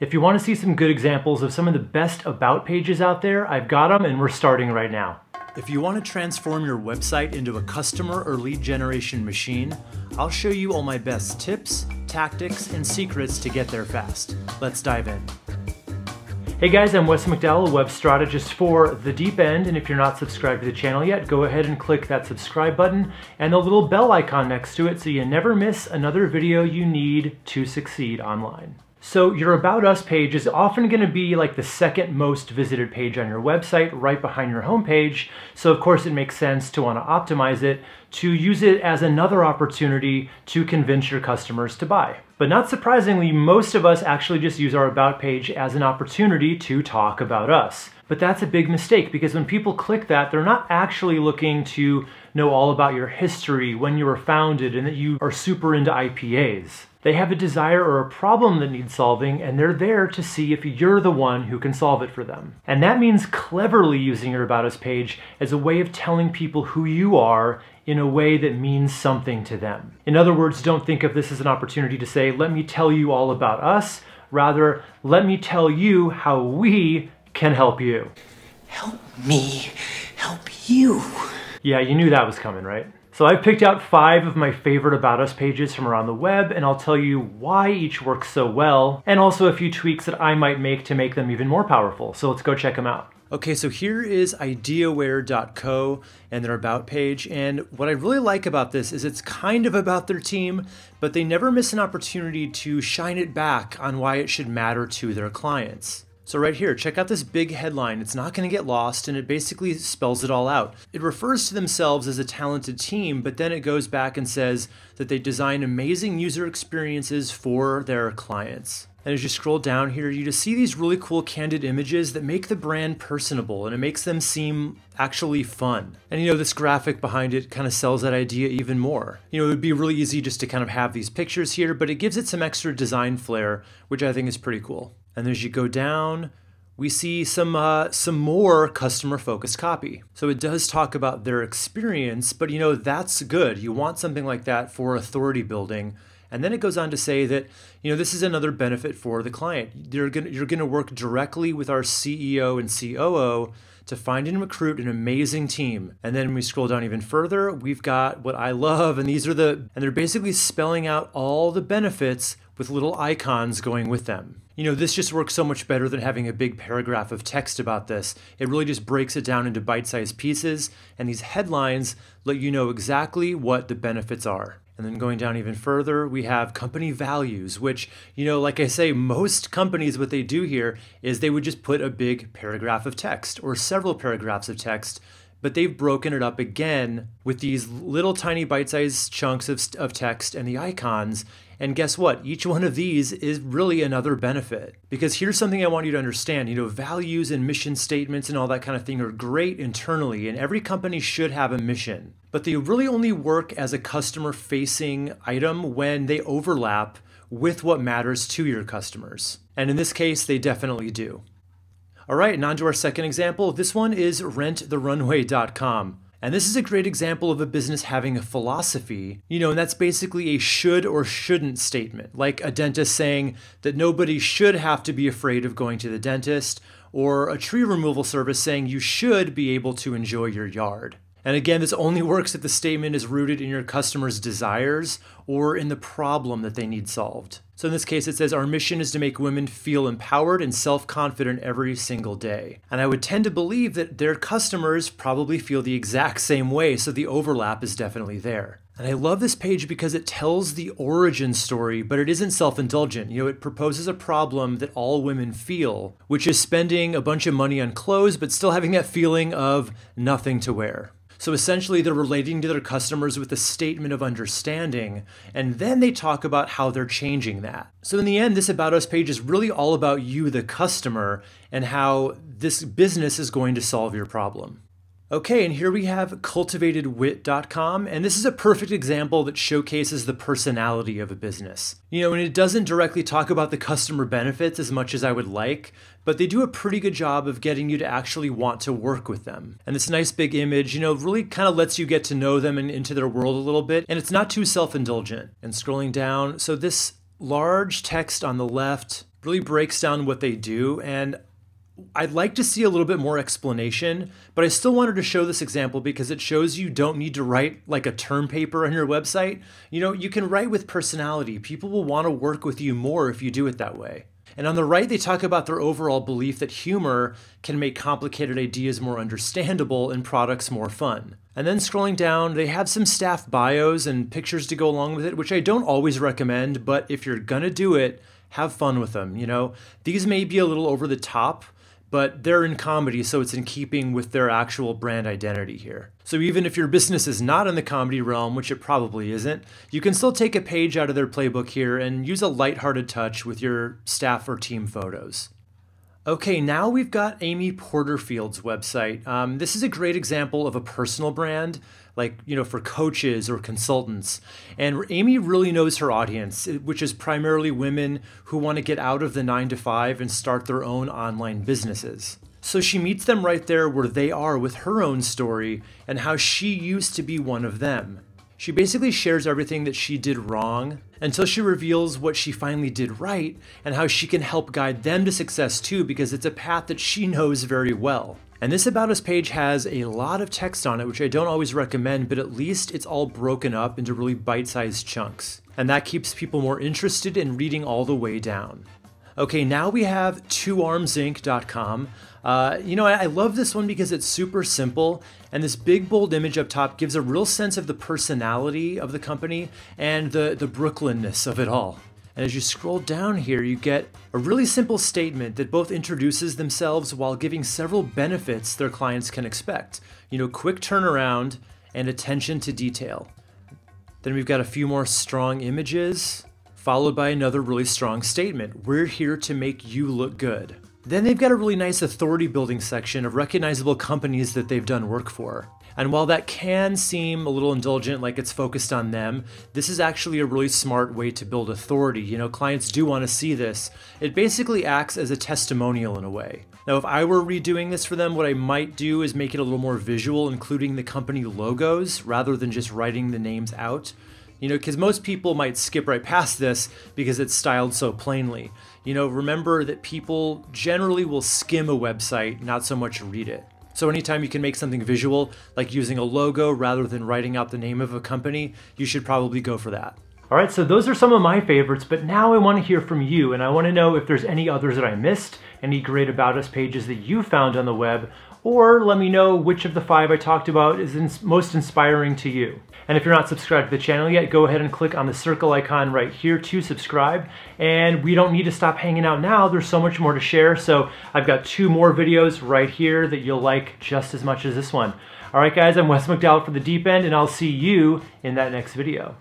If you want to see some good examples of some of the best about pages out there, I've got them and we're starting right now. If you want to transform your website into a customer or lead generation machine, I'll show you all my best tips, tactics, and secrets to get there fast. Let's dive in. Hey guys, I'm Wes McDowell, a web strategist for The Deep End, and if you're not subscribed to the channel yet, go ahead and click that subscribe button and the little bell icon next to it so you never miss another video you need to succeed online. So your About Us page is often going to be like the second most visited page on your website, right behind your homepage. So of course it makes sense to want to optimize it, to use it as another opportunity to convince your customers to buy. But not surprisingly, most of us actually just use our About page as an opportunity to talk about us. But that's a big mistake, because when people click that, they're not actually looking to know all about your history, when you were founded, and that you are super into IPAs. They have a desire or a problem that needs solving, and they're there to see if you're the one who can solve it for them. And that means cleverly using your About Us page as a way of telling people who you are in a way that means something to them. In other words, don't think of this as an opportunity to say, let me tell you all about us. Rather, let me tell you how we can help you. Help me help you. Yeah, you knew that was coming, right? So I've picked out 5 of my favorite About Us pages from around the web, and I'll tell you why each works so well, and also a few tweaks that I might make to make them even more powerful. So let's go check them out. Okay, so here is ideaware.co and their About page, and what I really like about this is it's kind of about their team, but they never miss an opportunity to shine it back on why it should matter to their clients. So right here, check out this big headline. It's not going to get lost, and it basically spells it all out. It refers to themselves as a talented team, but then it goes back and says that they design amazing user experiences for their clients. And as you scroll down here, you just see these really cool candid images that make the brand personable, and it makes them seem actually fun. And this graphic behind it kind of sells that idea even more. It would be really easy just to kind of have these pictures here, but it gives it some extra design flair, which I think is pretty cool. And as you go down, we see some more customer-focused copy. So it does talk about their experience, but that's good. You want something like that for authority building. And then it goes on to say that, this is another benefit for the client. You're gonna work directly with our CEO and COO to find and recruit an amazing team. And then when we scroll down even further, we've got what I love, and they're basically spelling out all the benefits with little icons going with them. This just works so much better than having a big paragraph of text about this. It really just breaks it down into bite-sized pieces, and these headlines let you know exactly what the benefits are. And then going down even further, we have company values, which, like I say, most companies, what they do here is they would just put a big paragraph of text or several paragraphs of text, but they've broken it up again with these little tiny bite-sized chunks of text and the icons. And guess what? Each one of these is really another benefit. Because here's something I want you to understand. Values and mission statements and all that kind of thing are great internally, and every company should have a mission. But they really only work as a customer-facing item when they overlap with what matters to your customers. And in this case, they definitely do. All right, and on to our second example. This one is renttherunway.com. And this is a great example of a business having a philosophy, and that's basically a should or shouldn't statement, like a dentist saying that nobody should have to be afraid of going to the dentist, or a tree removal service saying you should be able to enjoy your yard. And again, this only works if the statement is rooted in your customer's desires or in the problem that they need solved. So in this case, it says, our mission is to make women feel empowered and self-confident every single day. And I would tend to believe that their customers probably feel the exact same way, so the overlap is definitely there. And I love this page because it tells the origin story, but it isn't self-indulgent. It proposes a problem that all women feel, which is spending a bunch of money on clothes, but still having that feeling of nothing to wear. So essentially, they're relating to their customers with a statement of understanding, and then they talk about how they're changing that. So in the end, this About Us page is really all about you, the customer, and how this business is going to solve your problem. Okay, and here we have cultivatedwit.com, and this is a perfect example that showcases the personality of a business. And it doesn't directly talk about the customer benefits as much as I would like, but they do a pretty good job of getting you to actually want to work with them. And this nice big image, really kind of lets you get to know them and into their world a little bit, and it's not too self-indulgent. And scrolling down, so this large text on the left really breaks down what they do, and I'd like to see a little bit more explanation, but I still wanted to show this example because it shows you don't need to write like a term paper on your website. You know, you can write with personality. People will want to work with you more if you do it that way. And on the right, they talk about their overall belief that humor can make complicated ideas more understandable and products more fun. And then scrolling down, they have some staff bios and pictures to go along with it, which I don't always recommend, but if you're gonna do it, have fun with them, you know? These may be a little over the top, but they're in comedy, so it's in keeping with their actual brand identity here. So even if your business is not in the comedy realm, which it probably isn't, you can still take a page out of their playbook here and use a lighthearted touch with your staff or team photos. Okay, now we've got Amy Porterfield's website. This is a great example of a personal brand, like, you know, for coaches or consultants. And Amy really knows her audience, which is primarily women who want to get out of the 9-to-5 and start their own online businesses. So she meets them right there where they are with her own story and how she used to be one of them. She basically shares everything that she did wrong until she reveals what she finally did right and how she can help guide them to success too, because it's a path that she knows very well. And this About Us page has a lot of text on it, which I don't always recommend, but at least it's all broken up into really bite-sized chunks. And that keeps people more interested in reading all the way down. Okay, now we have twoarmsinc.com. You know, I love this one because it's super simple, and this big bold image up top gives a real sense of the personality of the company and the Brooklynness of it all. And as you scroll down here, you get a really simple statement that both introduces themselves while giving several benefits their clients can expect. You know, quick turnaround and attention to detail. Then we've got a few more strong images, followed by another really strong statement. We're here to make you look good. Then they've got a really nice authority building section of recognizable companies that they've done work for. And while that can seem a little indulgent, like it's focused on them, this is actually a really smart way to build authority. You know, clients do want to see this. It basically acts as a testimonial in a way. Now, if I were redoing this for them, what I might do is make it a little more visual, including the company logos rather than just writing the names out. You know, because most people might skip right past this because it's styled so plainly. You know, remember that people generally will skim a website, not so much read it. So anytime you can make something visual, like using a logo rather than writing out the name of a company, you should probably go for that. All right, so those are some of my favorites, but now I want to hear from you, and I want to know if there's any others that I missed, any great About Us pages that you found on the web, or let me know which of the 5 I talked about is most inspiring to you. And if you're not subscribed to the channel yet, go ahead and click on the circle icon right here to subscribe. And we don't need to stop hanging out now. There's so much more to share. So I've got 2 more videos right here that you'll like just as much as this one. All right, guys, I'm Wes McDowell for The Deep End, and I'll see you in that next video.